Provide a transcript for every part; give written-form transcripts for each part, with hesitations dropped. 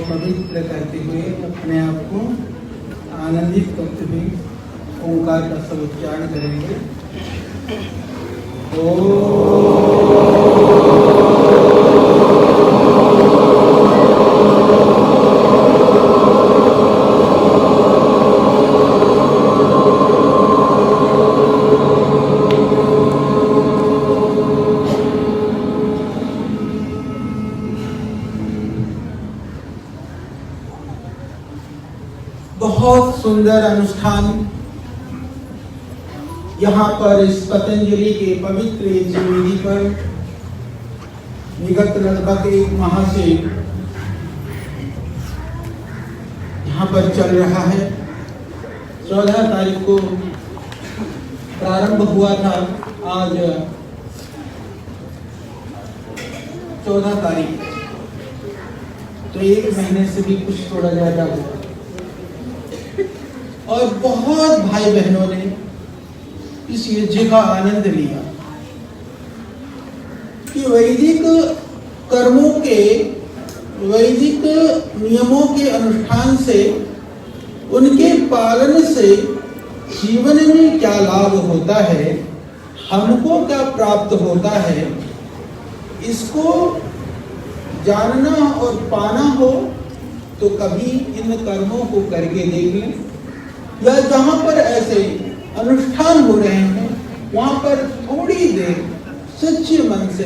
पवित्र करते हुए अपने आप को आनंदित करते हुए ओंकार का सब उच्चारण करेंगे। बहुत सुंदर अनुष्ठान यहाँ पर इस पतंजलि के पवित्र जीवनी पर विगत लगभग एक माह से यहाँ पर चल रहा है। 14 तारीख को प्रारंभ हुआ था, आज 14 तारीख, तो एक महीने से भी कुछ थोड़ा ज्यादा हुआ और बहुत भाई बहनों ने इस यज्ञ का आनंद लिया कि वैदिक कर्मों के, वैदिक नियमों के अनुष्ठान से, उनके पालन से जीवन में क्या लाभ होता है, हमको क्या प्राप्त होता है, इसको जानना और पाना हो तो कभी इन कर्मों को करके देख लें, या जहां पर ऐसे अनुष्ठान हो रहे हैं वहां पर थोड़ी देर सच्चे मन से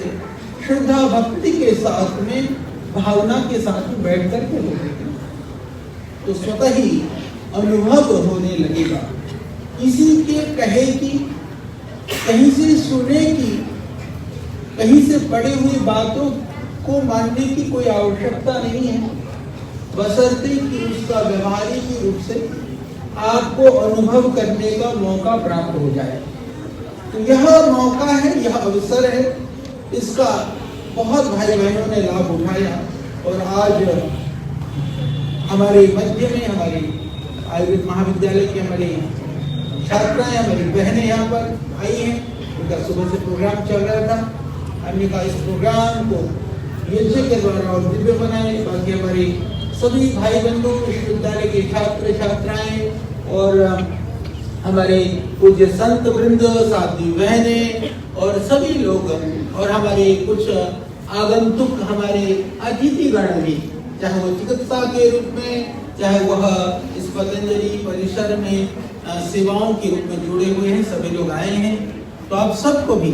श्रद्धा भक्ति के साथ में, भावना के साथ में बैठ करके देखें तो स्वतः ही अनुभव होने लगेगा। किसी के कहे की, कहीं से सुने की, कहीं से पढ़े हुई बातों को मानने की कोई आवश्यकता नहीं है, बशर्ते कि उसका व्यवहारिक रूप से आपको अनुभव करने का मौका प्राप्त हो जाए। तो यह मौका है, यह अवसर है, इसका बहुत भाई बहनों ने लाभ उठाया और आज हमारे मध्य में हमारे आयुर्वेद महाविद्यालय की हमारी छात्राएं, हमारी बहनें यहाँ पर आई हैं। उनका सुबह से प्रोग्राम चल रहा था, हमने कहा इस प्रोग्राम को यज्ञ के द्वारा और दिव्य बनाए। बाकी हमारी सभी भाई बंधु, विश्वविद्यालय के छात्र छात्राएं और हमारे पूज्य संत वृंद, साथी बहनें और सभी लोग और हमारे कुछ आगंतुक, हमारे अतिथिगण भी, चाहे वो चिकित्सा के रूप में, चाहे वह इस पतंजलि परिसर में सेवाओं के रूप में जुड़े हुए हैं, सभी लोग आए हैं। तो आप सबको भी,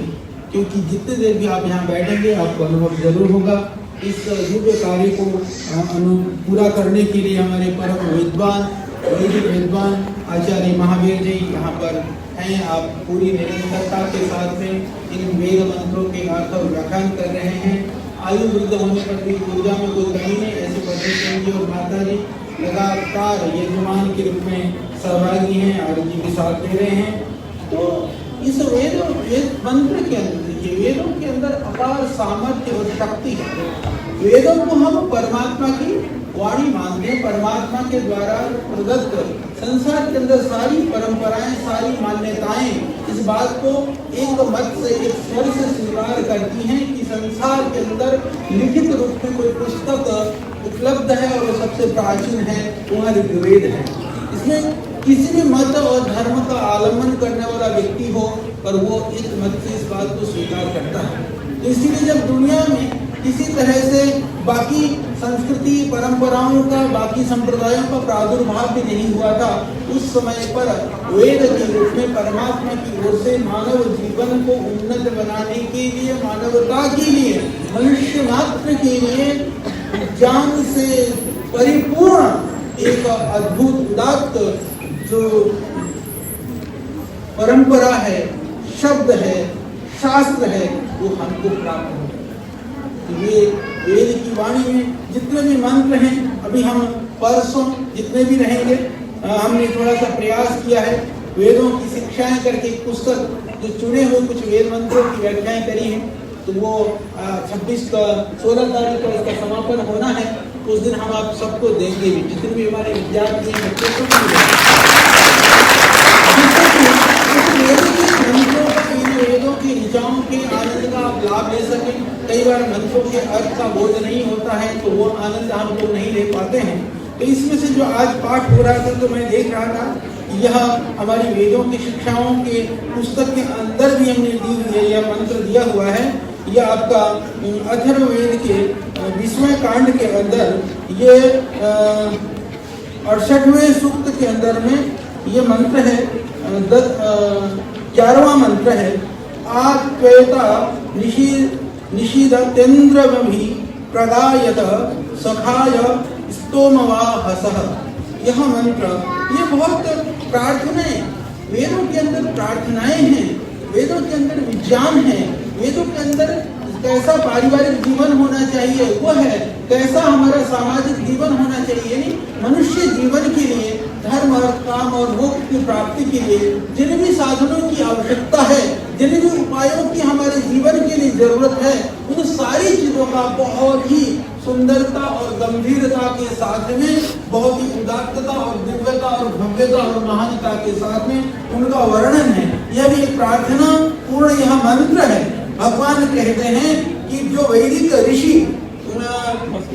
क्योंकि जितने देर भी आप यहाँ बैठेंगे आपको अनुभव जरूर होगा। इस दिव्य कार्य को पूरा करने के लिए हमारे परम विद्वान, वैदिक विद्वान आचार्य महावीर जी यहाँ पर हैं। आप पूरी निरंतरता के साथ में इन वेद मंत्रों के अर्थ और व्याख्यान कर रहे हैं। आयु वृद्ध होने पर भी ऊर्जा में कोई कमी नहीं, ऐसे पटेल जी और माता जी लगातार यजमान के रूप में सहभागी हैं और जी के साथ दे रहे हैं। तो इस वेद मंत्र के अंदर, ये वेदों के अंदर अपार सामर्थ्य और शक्ति है। वेदों को हम परमात्मा की वाणी मानते हैं, परमात्मा के द्वारा प्रदत्त संसार के अंदर सारी परंपराएं, सारी मान्यताएं इस बात को एक मत से, एक स्वर से स्वीकार करती हैं कि संसार के अंदर लिखित रूप में कोई पुस्तक उपलब्ध है और सबसे प्राचीन है, वह ऋग्वेद है। इसमें किसी भी मत और धर्म का आलम्बन करने वाला व्यक्ति हो पर वो एक मत से इस बात को स्वीकार करता है। तो इसीलिए जब दुनिया में किसी तरह से बाकी संस्कृति परंपराओं का, बाकी संप्रदायों का प्रादुर्भाव भी नहीं हुआ था, उस समय पर वेद के रूप में परमात्मा की ओर से मानव जीवन को उन्नत बनाने के लिए, मानवता के लिए, मनुष्य मात्र के लिए ज्ञान से परिपूर्ण एक अद्भुत उदात्त जो परंपरा है, शब्द है, शास्त्र है, वो हमको प्राप्त हो। ये वेद की वाणी में जितने भी मंत्र हैं, अभी हम परसों जितने भी रहेंगे, हमने थोड़ा सा प्रयास किया है वेदों की शिक्षाएं करके पुस्तक जो चुने हुए कुछ वेद मंत्रों की व्याख्याएं करी हैं। तो वो 16 तारीख को इसका समापन होना है। उस दिन हम आप सबको देंगे भी, जितने भी हमारे विद्यार्थी हैं, बच्चों को वेदों की ऋचाओं के आनंद का आप लाभ ले सकें। कई बार बार मंत्रों के अर्थ का बोध नहीं होता है तो वो आनंद हम लोग नहीं ले पाते हैं। तो इसमें से जो आज पाठ हो रहा था तो मैं देख रहा था यह हमारी वेदों की शिक्षाओं के पुस्तक के अंदर भी हमने दी हुई है, यह मंत्र दिया हुआ है। यह आपका अथर्ववेद के 20वें कांड के अंदर ये 68वें सूक्त के अंदर में ये मंत्र है, 11वां मंत्र है। आत्वेता निषीदतेन्द्रमभि प्रदायत सखाय स्तोमवाहसः। यह मंत्र ये बहुत प्रार्थनाएं, वेदों के अंदर प्रार्थनाएं हैं, वेदों के अंदर विज्ञान है, वेदों के अंदर कैसा पारिवारिक जीवन होना चाहिए वो है, कैसा हमारा सामाजिक जीवन होना चाहिए, यानी मनुष्य जीवन के लिए धर्म और काम और मोक्ष की प्राप्ति के लिए जिन भी साधनों की आवश्यकता है, जिन भी उपायों की हमारे जीवन के लिए जरूरत है, उन सारी चीजों का बहुत ही सुंदरता और गंभीरता के साथ में, बहुत ही उदात्तता और दिव्यता और भव्यता और महानता के साथ में उनका वर्णन है। यह भी एक प्रार्थना पूर्ण यह मंत्र है। भगवान कहते हैं कि जो वैदिक ऋषि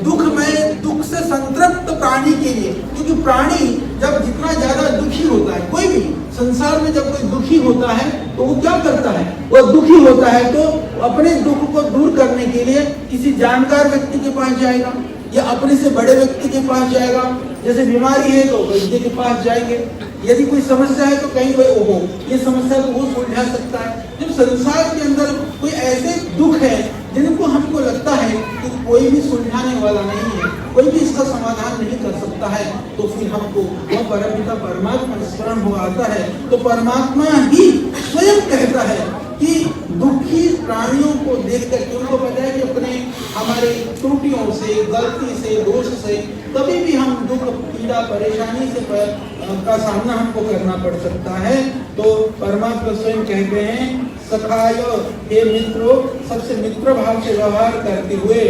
दुख से संतृप्त प्राणी के लिए, क्योंकि प्राणी जब जितना ज्यादा दुखी होता है, कोई भी संसार में जब कोई दुखी होता है तो वो क्या करता है, वो दुखी होता है तो अपने दुख को दूर करने के लिए किसी जानकार व्यक्ति के पास जाएगा या अपने से बड़े व्यक्ति के पास जाएगा। जैसे बीमारी है तो वैद्य के पास जाएंगे, यदि कोई समस्या है तो कहीं भाई ओहो ये समस्या तो वो सुलझा सकता है। जब संसार के अंदर कोई ऐसे दुख है जिनको हमको लगता है कि कोई भी सुलझाने वाला नहीं है, कोई भी इसका समाधान नहीं कर सकता है, तो फिर हमको वह परमपिता परमात्मा स्मरण हो आता है। तो परमात्मा ही स्वयं कहता है कि दुखी प्राणियों को देख करके उनको पता है कि अपने हमारे त्रुटियों से, गलती से, दोष से कभी भी हम दुख, पीड़ा, परेशानी से का सामना हमको करना पड़ सकता है। तो परमात्मा स्वयं कहते हैं सखाय, हे मित्रों, सबसे मित्र भाव से व्यवहार करते हुए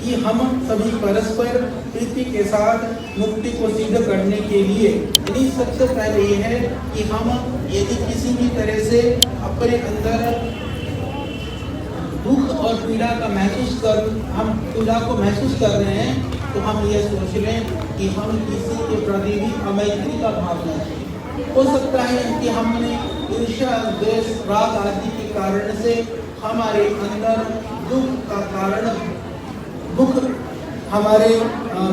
कि हम सभी परस्पर प्रीति के साथ मुक्ति को सिद्ध करने के लिए, यदि सबसे पहले ये है कि हम यदि किसी भी तरह से अपने अंदर दुख और पीड़ा का हम पीड़ा को महसूस कर रहे हैं तो हम ये सोच लें कि हम किसी के प्रति भी अमैत्री का भाव रखें। हो सकता है कि हमने ईर्ष्या, द्वेष, राग आदि के कारण से हमारे अंदर दुख का कारण हमारे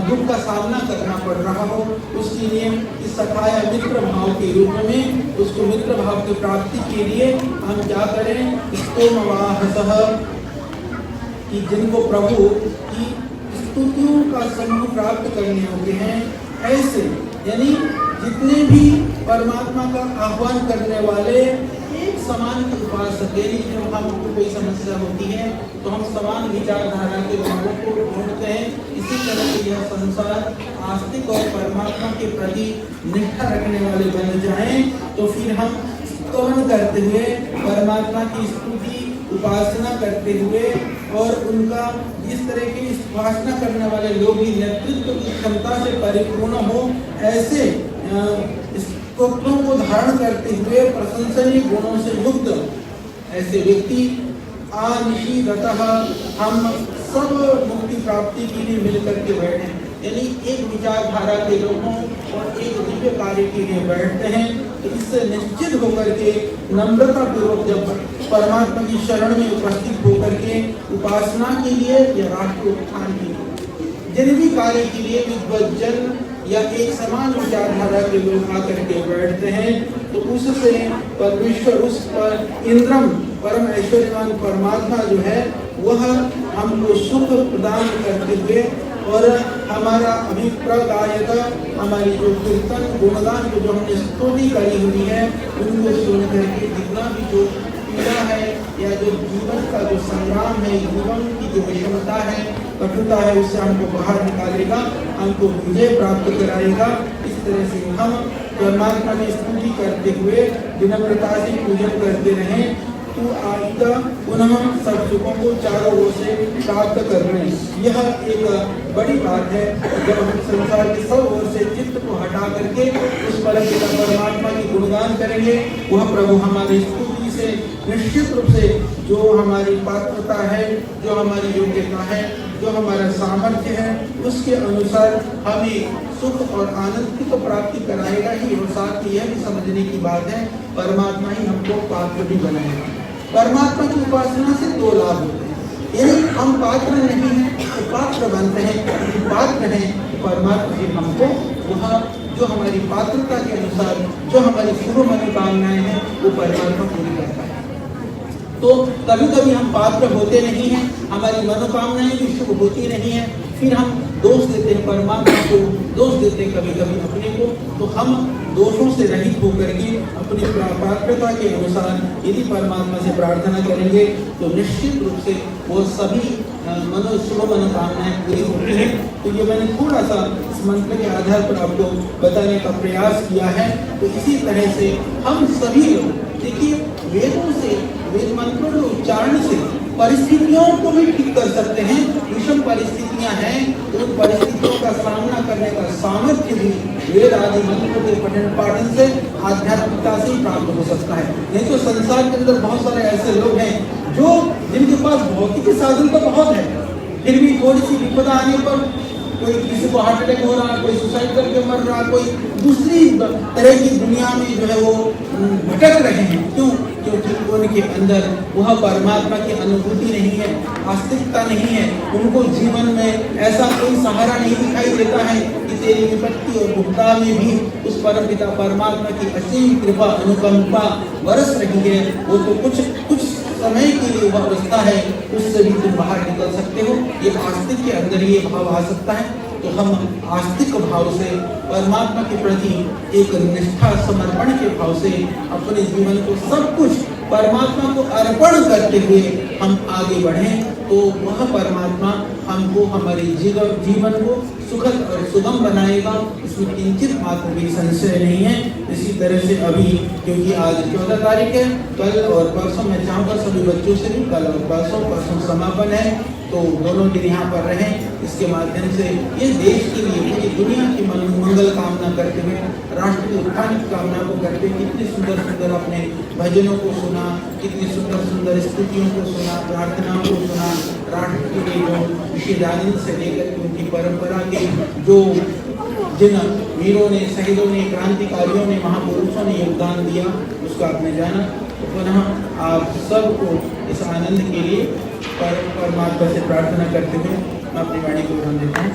दुख का सामना करना पड़ रहा हो, उसके लिए इस सखाय मित्र भाव के रूप में उसको मित्र भाव की प्राप्ति के लिए हम क्या करें, स्तोमवाहसः, कि जिनको प्रभु की स्तुतियों का समूह प्राप्त करने होते हैं, ऐसे यानी जितने भी परमात्मा का आह्वान करने वाले एक समान के उपासक, यानी जब हमको कोई समस्या होती है तो हम समान विचारधारा के लोगों को ढूंढते हैं। इसी तरह से यह संसार आस्तिक और परमात्मा के प्रति निष्ठा रखने वाले बन जाएं तो फिर हम स्तवन करते हुए, परमात्मा की स्तुति उपासना करते हुए और उनका इस तरह की उपासना करने वाले लोग भी नेतृत्व की क्षमता से परिपूर्ण हो, ऐसे स्तोत्रों को धारण करते हुए प्रशंसनीय गुणों से युक्त ऐसे व्यक्ति आनिशीदतः हम सब मुक्ति प्राप्ति के लिए मिलकर के बैठे, यानी एक विचारधारा के लोगों और एक दिव्य कार्य के लिए बैठते हैं। तो इससे निश्चित होकर के नम्रता पूर्वक जब परमात्मा की शरण में उपस्थित होकर के उपासना के लिए या राष्ट्र उत्थान के लिए, जिन भी कार्य के लिए विद्वज्जन या एक समान विचारधारा के लोग आकर के बैठते हैं तो उससे परमेश्वर, उस पर इंद्रम परम ऐश्वर्यवान परमात्मा जो है वह हमको सुख प्रदान करते हुए और हमारा अभिप्रायता, हमारी जो कीर्तन गुणगान को जो हमने स्तुति करी हुई है उनको सुन करके जितना भी जो पीड़ा है या जो जीवन का जो संग्राम है, जीवन की जो विषमता है, कटुता है, उससे हमको बाहर निकालेगा, हमको विजय प्राप्त कराएगा। इस तरह से हम परमात्मा की स्तुति करते हुए विनम्रता से पूजन करते रहें तो आइंदा पुनः सब सुखों को चारों ओर से प्राप्त कर रहे हैं। यह एक बड़ी बात है जब हम संसार के सब ओर से चित्त को हटा करके उस परम पिता परमात्मा की गुणगान करेंगे, वह प्रभु हमारी स्तुति से निश्चित रूप से जो हमारी पात्रता है, जो हमारी योग्यता है, जो हमारा सामर्थ्य है, उसके अनुसार हमें सुख और आनंद की तो प्राप्ति कराएगा ही, और साथ ही यह भी समझने की बात है परमात्मा ही हमको पात्र भी बनाएगा। परमात्मा की उपासना से दो लाभ होते हैं, यदि हम पात्र नहीं हैं तो पात्र बनते हैं, यदि पात्र हैं तो परमात्मा जी हमको वह जो हमारी पात्रता के अनुसार जो हमारी शुभ मनोकामनाएं हैं वो परमात्मा पूरी करता है। तो कभी कभी हम पात्र होते नहीं हैं, हमारी मनोकामनाएं भी शुभ होती नहीं है, फिर हम दोष देते हैं परमात्मा को, दोष देते हैं कभी कभी अपने को। तो हम दोषों से रहित होकर के अपनी पात्रता के अनुसार यदि परमात्मा से प्रार्थना करेंगे तो निश्चित रूप से वो सभी शुभ मनोकामनाएं पूरी होती हैं। तो ये मैंने थोड़ा सा इस मंत्र के आधार पर आपको बताने का प्रयास किया है। तो इसी तरह से हम सभी लोग देखिए वेदों से, वेद मंत्रों के उच्चारण से परिस्थितियों को भी ठीक कर सकते हैं। विषम परिस्थितियां हैं तो उन परिस्थितियों का सामना करने का सामर्थ्य भी वेद आदि मंत्रों के पठन पाठन से, आध्यात्मिकता से ही प्राप्त हो सकता है। नहीं तो संसार के अंदर बहुत सारे ऐसे लोग हैं जो जिनके पास भौतिक साधन तो बहुत है, फिर भी थोड़ी सी विपदा आने पर कोई किसी को हार्ट अटैक हो रहा, कोई सुसाइड करके मर रहा, कोई दूसरी तरह की दुनिया में जो है वो भटक रहे हैं। क्यों? क्योंकि उनके अंदर वह परमात्मा की अनुभूति नहीं है, आस्तिकता नहीं है, उनको जीवन में ऐसा कोई सहारा नहीं दिखाई देता है कि तेरी विपत्ति और दुखता में भी उस परम पिता परमात्मा की असीम कृपा अनुकंपा बरस रही है। वो तो कुछ समय के लिए वह अवस्था है, उससे भी तुम बाहर निकल सकते हो। ये आस्तिक के अंदर ये भाव आ सकता है। तो हम आस्तिक भाव से परमात्मा के प्रति एक निष्ठा समर्पण के भाव से अपने जीवन को सब कुछ परमात्मा को अर्पण करते हुए हम आगे बढ़ें तो वह परमात्मा हमको हमारे जीवन को सुखद और सुगम बनाएगा, इसमें किंचित मात्र भी संशय नहीं है। इसी तरह से अभी क्योंकि आज 14 तारीख है, कल और परसों मैं चाहूँगा सभी बच्चों से भी कल और परसों समापन है, तो दोनों दिन यहाँ पर रहें। इसके माध्यम से ये देश के लिए, पूरी दुनिया की मंगल कामना करते हुए, राष्ट्र के उत्थान की कामना को करते हुए कितनी सुंदर सुंदर अपने भजनों को सुना, कितनी सुंदर सुंदर स्तुतियों को सुना, प्रार्थनाओं को सुना, राष्ट्र के लिए जो विशेषानंद से लेकर के उनकी परंपरा के जो जिन वीरों ने, शहीदों ने, क्रांतिकारियों ने, महापुरुषों ने योगदान दिया उसको आपने जाना। तो पुनः आप सबको इस आनंद के लिए परमात्मा से प्रार्थना करते हुए मैं अपनी वाणी को विराम देता हूँ।